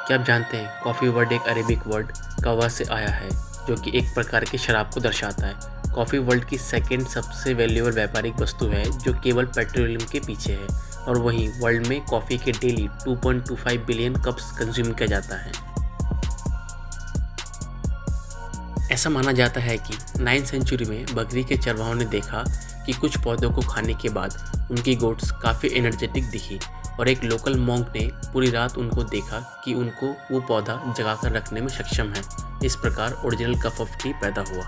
क्या आप जानते हैं कॉफ़ी वर्ड एक अरेबिक वर्ड कवा से आया है जो कि एक प्रकार की शराब को दर्शाता है। कॉफ़ी वर्ल्ड की सेकंड सबसे वैल्यूएबल व्यापारिक वस्तु है जो केवल पेट्रोलियम के पीछे है और वहीं वर्ल्ड में कॉफ़ी के डेली 2.25 बिलियन कप्स कंज्यूम किया जाता है। ऐसा माना जाता है कि 9th सेंचुरी में बकरी के चरवाहों ने देखा कि कुछ पौधों को खाने के बाद उनकी गोट्स काफ़ी एनर्जेटिक दिखी और एक लोकल मॉन्क ने पूरी रात उनको देखा कि उनको वो पौधा जगा कर रखने में सक्षम है। इस प्रकार ओरिजिनल कप ऑफ टी पैदा हुआ।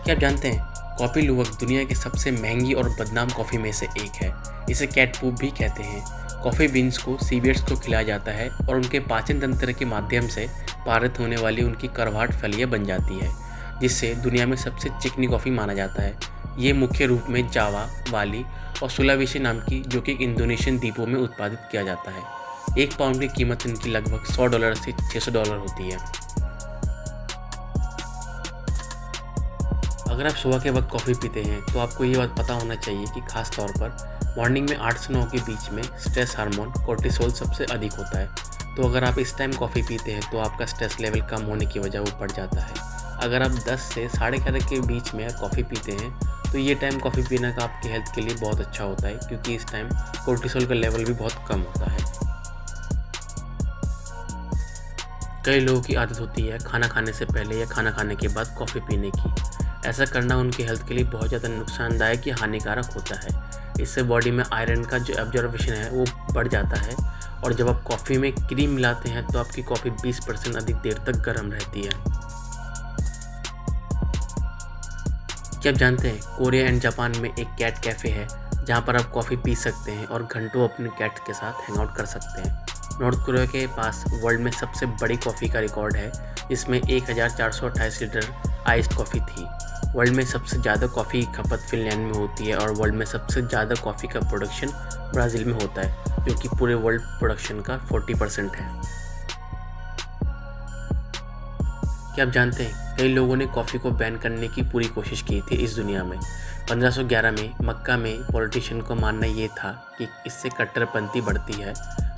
क्या आप जानते हैं कॉफ़ी लुवक दुनिया की सबसे महंगी और बदनाम कॉफ़ी में से एक है। इसे कैट पूप भी कहते हैं। कॉफ़ी बीन्स को सीवियर्स को खिलाया जाता है और उनके पाचन तंत्र के माध्यम से पारित होने वाली उनकी करवाहट फलियाँ बन जाती है, जिससे दुनिया में सबसे चिकनी कॉफ़ी माना जाता है। ये मुख्य रूप में जावा, बाली और सुलावेसी नाम की जो कि इंडोनेशियन द्वीपों में उत्पादित किया जाता है। एक पाउंड की कीमत इनकी लगभग $100 से $600 होती है। अगर आप सुबह के वक्त कॉफ़ी पीते हैं तो आपको ये बात पता होना चाहिए कि खास तौर पर मॉर्निंग में 8 से 9 के बीच में स्ट्रेस हार्मोन कोर्टिसोल सबसे अधिक होता है। तो अगर आप इस टाइम कॉफ़ी पीते हैं तो आपका स्ट्रेस लेवल कम होने की वजह वो बढ़ जाता है। अगर आप 10 से 11:30 के बीच में कॉफ़ी पीते हैं तो ये टाइम कॉफ़ी पीने का आपकी हेल्थ के लिए बहुत अच्छा होता है, क्योंकि इस टाइम कोर्टिसोल का लेवल भी बहुत कम होता है। कई लोगों की आदत होती है खाना खाने से पहले या खाना खाने के बाद कॉफ़ी पीने की। ऐसा करना उनकी हेल्थ के लिए बहुत ज़्यादा नुकसानदायक या हानिकारक होता है। इससे बॉडी में आयरन का जो एब्जॉर्प्शन है वो बढ़ जाता है और जब आप कॉफ़ी में क्रीम मिलाते हैं तो आपकी कॉफ़ी 20% अधिक देर तक गर्म रहती है। क्या आप जानते हैं कोरिया एंड जापान में एक कैट कैफ़े है जहाँ पर आप कॉफ़ी पी सकते हैं और घंटों अपने कैट के साथ हैंग आउट कर सकते हैं। नॉर्थ कोरिया के पास वर्ल्ड में सबसे बड़ी कॉफ़ी का रिकॉर्ड है, जिसमें 1428 लीटर आइस्ड कॉफ़ी थी। वर्ल्ड में सबसे ज़्यादा कॉफ़ी की खपत फिनलैंड में होती है और वर्ल्ड में सबसे ज़्यादा कॉफ़ी का प्रोडक्शन ब्राज़ील में होता है, जो कि पूरे वर्ल्ड प्रोडक्शन का 40% है। क्या आप जानते हैं कई लोगों ने कॉफ़ी को बैन करने की पूरी कोशिश की थी इस दुनिया में। 1511 में मक्का में पॉलिटिशियन को मानना ये था कि इससे कट्टरपंथी बढ़ती है,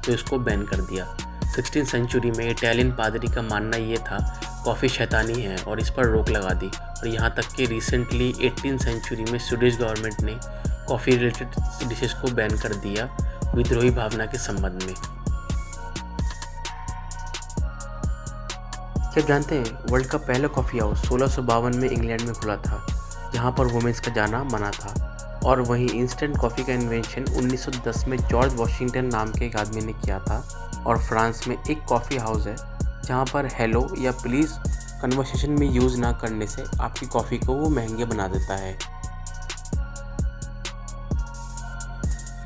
तो इसको बैन कर दिया। 16th सेंचुरी में इटालियन पादरी का मानना ये था कॉफ़ी शैतानी है और इस पर रोक लगा दी, और यहाँ तक कि रिसेंटली 18th सेंचुरी में स्वीडिश गवर्नमेंट ने कॉफ़ी रिलेटेड डिशेस को बैन कर दिया विद्रोही भावना के संबंध में। क्या आप जानते हैं वर्ल्ड का पहला कॉफ़ी हाउस 1652 में इंग्लैंड में खुला था, जहाँ पर वुमेन्स का जाना मना था। और वहीं इंस्टेंट कॉफ़ी का इन्वेंशन 1910 में जॉर्ज वॉशिंगटन नाम के एक आदमी ने किया था। और फ्रांस में एक कॉफ़ी हाउस है जहाँ पर हेलो या प्लीज़ कन्वर्सेशन में यूज़ ना करने से आपकी कॉफ़ी को वो महंगे बना देता है।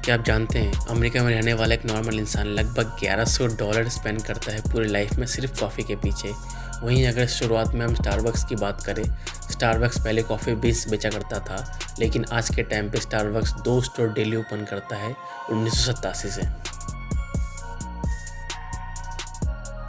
क्या आप जानते हैं अमेरिका में रहने वाला एक नॉर्मल इंसान लगभग $1100 स्पेंड करता है पूरी लाइफ में सिर्फ कॉफ़ी के पीछे। वहीं अगर शुरुआत में हम स्टारबक्स की बात करें, स्टारबक्स पहले कॉफ़ी बीन्स बेचा करता था, लेकिन आज के टाइम पे स्टारबक्स 2 स्टोर डेली ओपन करता है 1987 से।